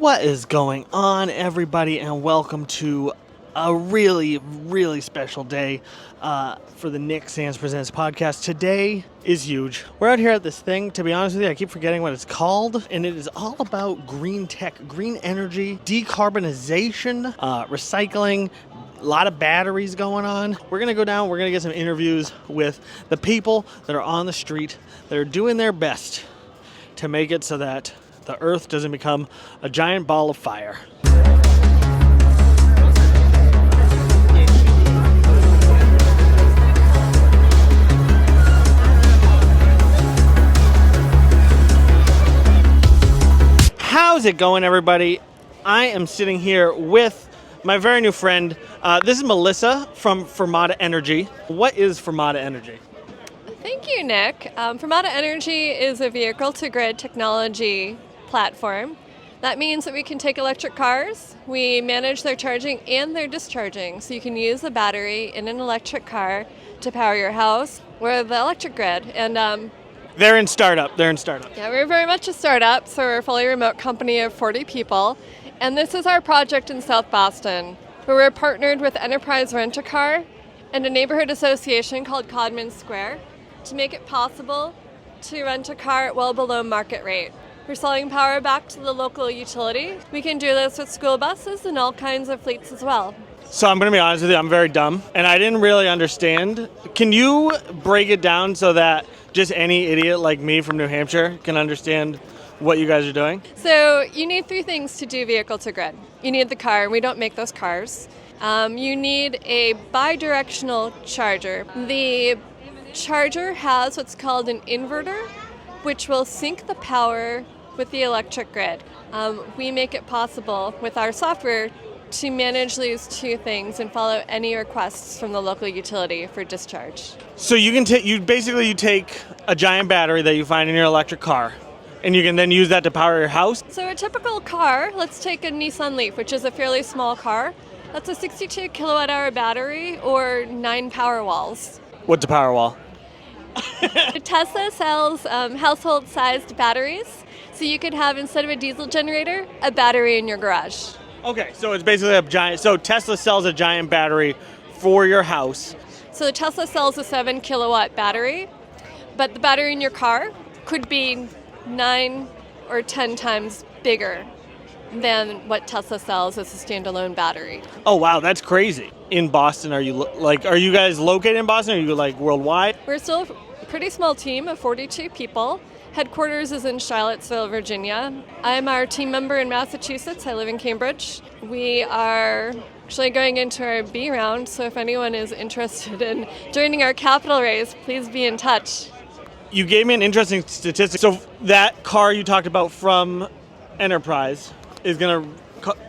What is going on, everybody, and welcome to a really, really special day for the Nick Sands Presents podcast. Today is huge. We're out here at this thing. To be honest with you, I keep forgetting what it's called, and it is all about green tech, green energy, decarbonization, recycling, a lot of batteries going on. We're going to go down, we're going to get some interviews with the people that are on the street that are doing their best to make it so that the earth doesn't become a giant ball of fire. How's it going, everybody? I am sitting here with my very new friend. This is Melissa from Formada Energy. What is Formada Energy? Thank you, Nick. Formada Energy is a vehicle-to-grid technology platform. That means that we can take electric cars, we manage their charging and their discharging, so you can use the battery in an electric car to power your house or the electric grid. And They're in startup. yeah, we're very much a startup, so we're a fully remote company of 40 people. And this is our project in South Boston, where we're partnered with Enterprise Rent-A-Car and a neighborhood association called Codman Square to make it possible to rent a car at well below market rate. We're selling power back to the local utility. We can do this with school buses and all kinds of fleets as well. So I'm going to be honest with you, I'm very dumb, and I didn't really understand. Can you break it down so that just any idiot like me from New Hampshire can understand what you guys are doing? So you need three things to do vehicle to grid. You need the car, and we don't make those cars. You need a bidirectional charger. The charger has what's called an inverter, which will sync the power with the electric grid. We make it possible with our software to manage these two things and follow any requests from the local utility for discharge. So you can you take a giant battery that you find in your electric car, and you can then use that to power your house? So a typical car, let's take a Nissan Leaf, which is a fairly small car. That's a 62 kilowatt hour battery or 9 power walls. What's a power wall? Tesla sells household-sized batteries, so you could have, instead of a diesel generator, a battery in your garage. Okay, so it's basically a giant, so Tesla sells a giant battery for your house. So the Tesla sells a 7 kilowatt battery, but the battery in your car could be 9 or 10 times bigger than what Tesla sells as a standalone battery. Oh wow, that's crazy. In Boston, are you guys located in Boston, or are you worldwide? We're still a pretty small team of 42 people. Headquarters is in Charlottesville, Virginia. I'm our team member in Massachusetts. I live in Cambridge. We are actually going into our B round, so if anyone is interested in joining our capital raise, please be in touch. You gave me an interesting statistic. So that car you talked about from Enterprise is going to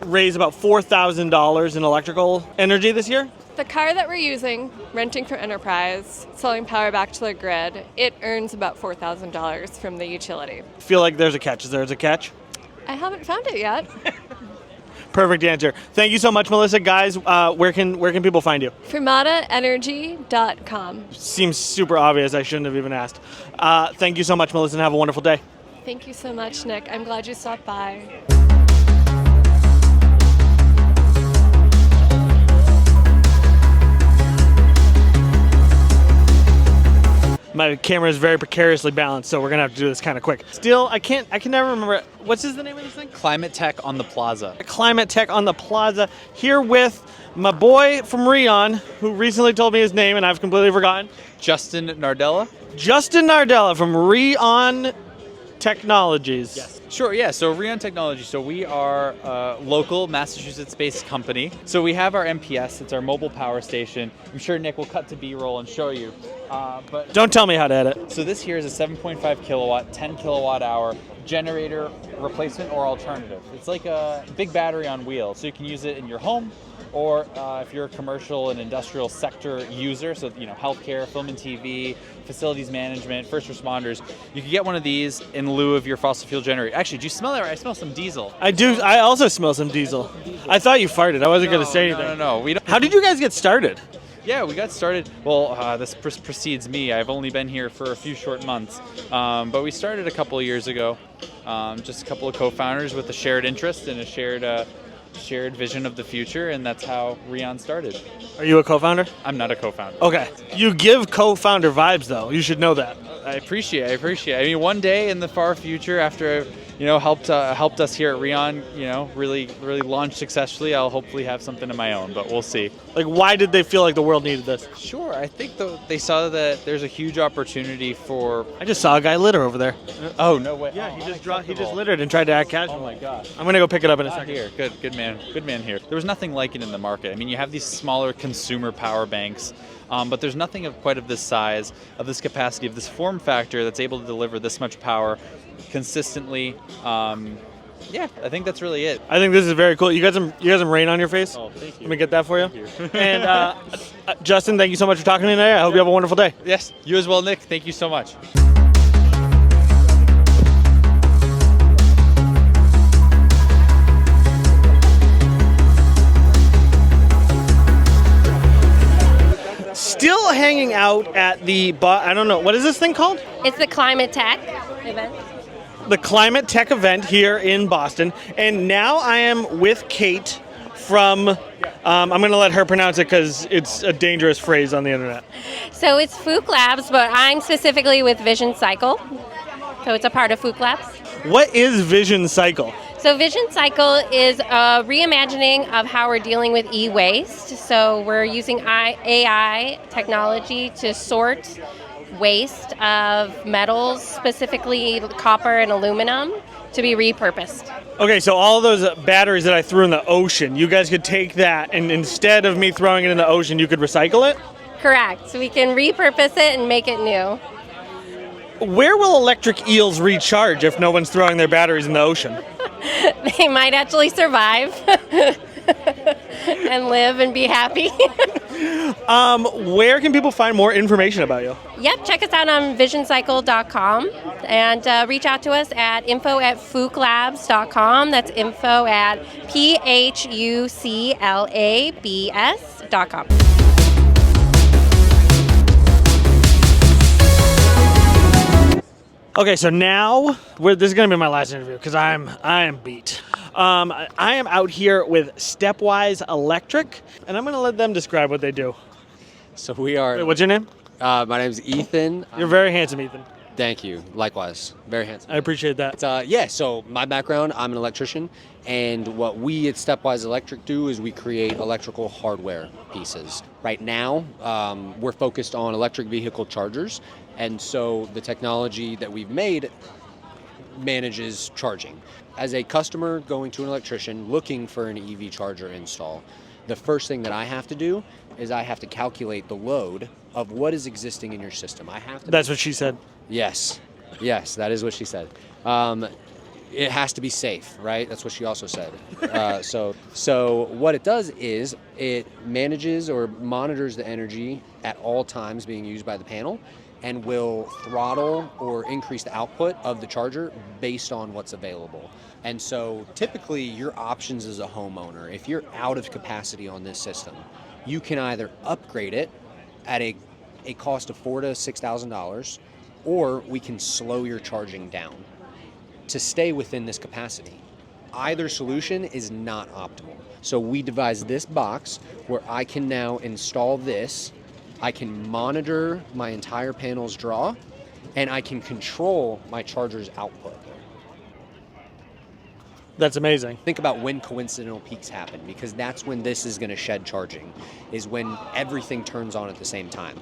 raise about $4,000 in electrical energy this year? The car that we're using, renting from Enterprise, selling power back to the grid, it earns about $4,000 from the utility. I feel like there's a catch. Is there a catch? I haven't found it yet. Perfect answer. Thank you so much, Melissa. Guys, where can people find you? FormadaEnergy.com. Seems super obvious. I shouldn't have even asked. Thank you so much, Melissa, and have a wonderful day. Thank you so much, Nick. I'm glad you stopped by. My camera is very precariously balanced, so we're gonna have to do this kind of quick. Still, I can never remember. What's the name of this thing? Climate Tech on the Plaza. Climate Tech on the Plaza. Here with my boy from Reon, who recently told me his name and I've completely forgotten. Justin Nardella? Justin Nardella from Reon Technologies. Yes. Sure, yeah. So Reon Technologies. So we are a local Massachusetts-based company. So we have our MPS. It's our mobile power station. I'm sure Nick will cut to B-roll and show you. But Don't tell me how to edit. So this here is a 7.5 kilowatt, 10 kilowatt hour generator replacement or alternative. It's like a big battery on wheels. So you can use it in your home, or if you're a commercial and industrial sector user, so healthcare, film and TV, facilities management, first responders, you can get one of these in lieu of your fossil fuel generator. Actually, do you smell that? I smell some diesel. I do. I also smell some diesel. I thought you farted. I wasn't going to say anything. No. We don't. How did you guys get started? Yeah, we got started. Well, this precedes me. I've only been here for a few short months, but we started a couple of years ago. Just a couple of co-founders with a shared interest and a shared vision of the future, and that's how Reon started. Are you a co-founder? I'm not a co-founder. Okay. You give co-founder vibes, though. You should know that. I appreciate it. I mean, one day in the far future, after helped us here at Reon, really launch successfully, I'll hopefully have something of my own, but we'll see. Like, why did they feel like the world needed this? Sure, I think they saw that there's a huge opportunity for. I just saw a guy litter over there. Oh, no way! Yeah, he just littered and tried to act casual. Oh my gosh! I'm gonna go pick it up in a second. Here, good man here. There was nothing like it in the market. I mean, you have these smaller consumer power banks. But there's nothing of quite of this size, of this capacity, of this form factor that's able to deliver this much power consistently. Yeah, I think that's really it. I think this is very cool. You got some rain on your face? Oh, thank you. Let me get that for you. And Justin, thank you so much for talking to me today. I hope you have a wonderful day. Yes, you as well, Nick. Thank you so much. Still hanging out at the, I don't know, what is this thing called? It's the Climate Tech event. The Climate Tech event here in Boston. And now I am with Kate from, I'm going to let her pronounce it because it's a dangerous phrase on the internet. So it's Fook Labs, but I'm specifically with Vision Cycle. So it's a part of Fook Labs. What is Vision Cycle? So Vision Cycle is a reimagining of how we're dealing with e-waste. So we're using AI technology to sort waste of metals, specifically copper and aluminum, to be repurposed. Okay, so all those batteries that I threw in the ocean, you guys could take that and instead of me throwing it in the ocean, you could recycle it? Correct. So we can repurpose it and make it new. Where will electric eels recharge if no one's throwing their batteries in the ocean? They might actually survive and live and be happy. Where can people find more information about you? Yep, check us out on visioncycle.com and reach out to us at info@fooklabs.com. That's info@phuclabs.com. Okay, so now this is going to be my last interview because I am beat. I am out here with Stepwise Electric, and I'm going to let them describe what they do. So we are. Wait, what's your name? My name's Ethan. You're very handsome, Ethan. Thank you. Likewise, very handsome. I appreciate that. So my background, I'm an electrician, and what we at Stepwise Electric do is we create electrical hardware pieces. Right now, we're focused on electric vehicle chargers, and so the technology that we've made manages charging. As a customer going to an electrician looking for an EV charger install, the first thing that I have to do is I have to calculate the load of what is existing in your system. That's what she said. Yes, that is what she said. It has to be safe, right? That's what she also said. So what it does is it manages or monitors the energy at all times being used by the panel and will throttle or increase the output of the charger based on what's available. And so typically your options as a homeowner, if you're out of capacity on this system, you can either upgrade it at a cost of $4,000 to $6,000, or we can slow your charging down to stay within this capacity. Either solution is not optimal. So we devised this box where I can now install this, I can monitor my entire panel's draw, and I can control my charger's output. That's amazing. Think about when coincidental peaks happen, because that's when this is going to shed charging, is when everything turns on at the same time.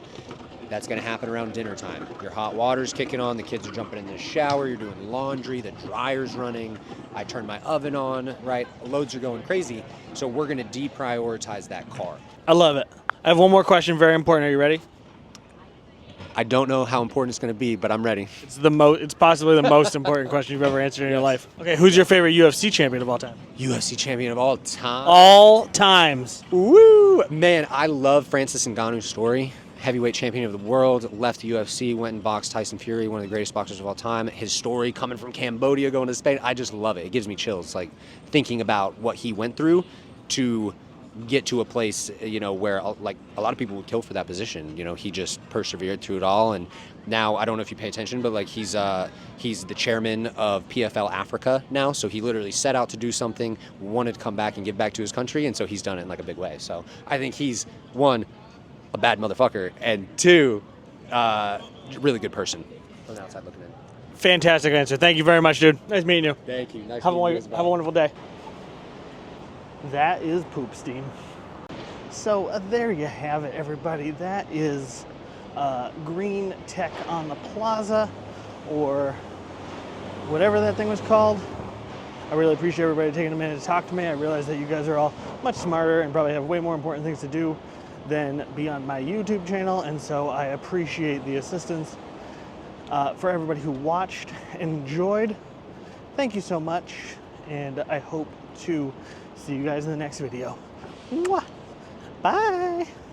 That's going to happen around dinner time. Your hot water's kicking on, the kids are jumping in the shower, you're doing laundry, the dryer's running, I turn my oven on, right? Loads are going crazy, so we're going to deprioritize that car. I love it. I have one more question, very important. Are you ready? I don't know how important it's going to be, but I'm ready. It's possibly the most important question you've ever answered in your life. Okay, who's your favorite UFC champion of all time? UFC champion of all time? All times. Woo! Man, I love Francis Ngannou's story. Heavyweight champion of the world, left the UFC, went and boxed Tyson Fury, one of the greatest boxers of all time. His story coming from Cambodia, going to Spain, I just love it. It gives me chills, like thinking about what he went through to get to a place, where like a lot of people would kill for that position. He just persevered through it all, and now I don't know if you pay attention, but like he's the chairman of PFL Africa now. So he literally set out to do something, wanted to come back and give back to his country, and so he's done it in like a big way. So I think he's, one, a bad motherfucker, and two, really good person from the outside looking in. Fantastic answer. Thank you very much, dude. Nice meeting you. Thank you. Nice Have meeting you as well. a wonderful day. That is poop steam. So there you have it, everybody. That is green tech on the plaza, or whatever that thing was called. I really appreciate everybody taking a minute to talk to me. I realize that you guys are all much smarter and probably have way more important things to do than be on my YouTube channel, and so I appreciate the assistance. For everybody who watched and enjoyed, thank you so much, and I hope to see you guys in the next video. Mwah! Bye!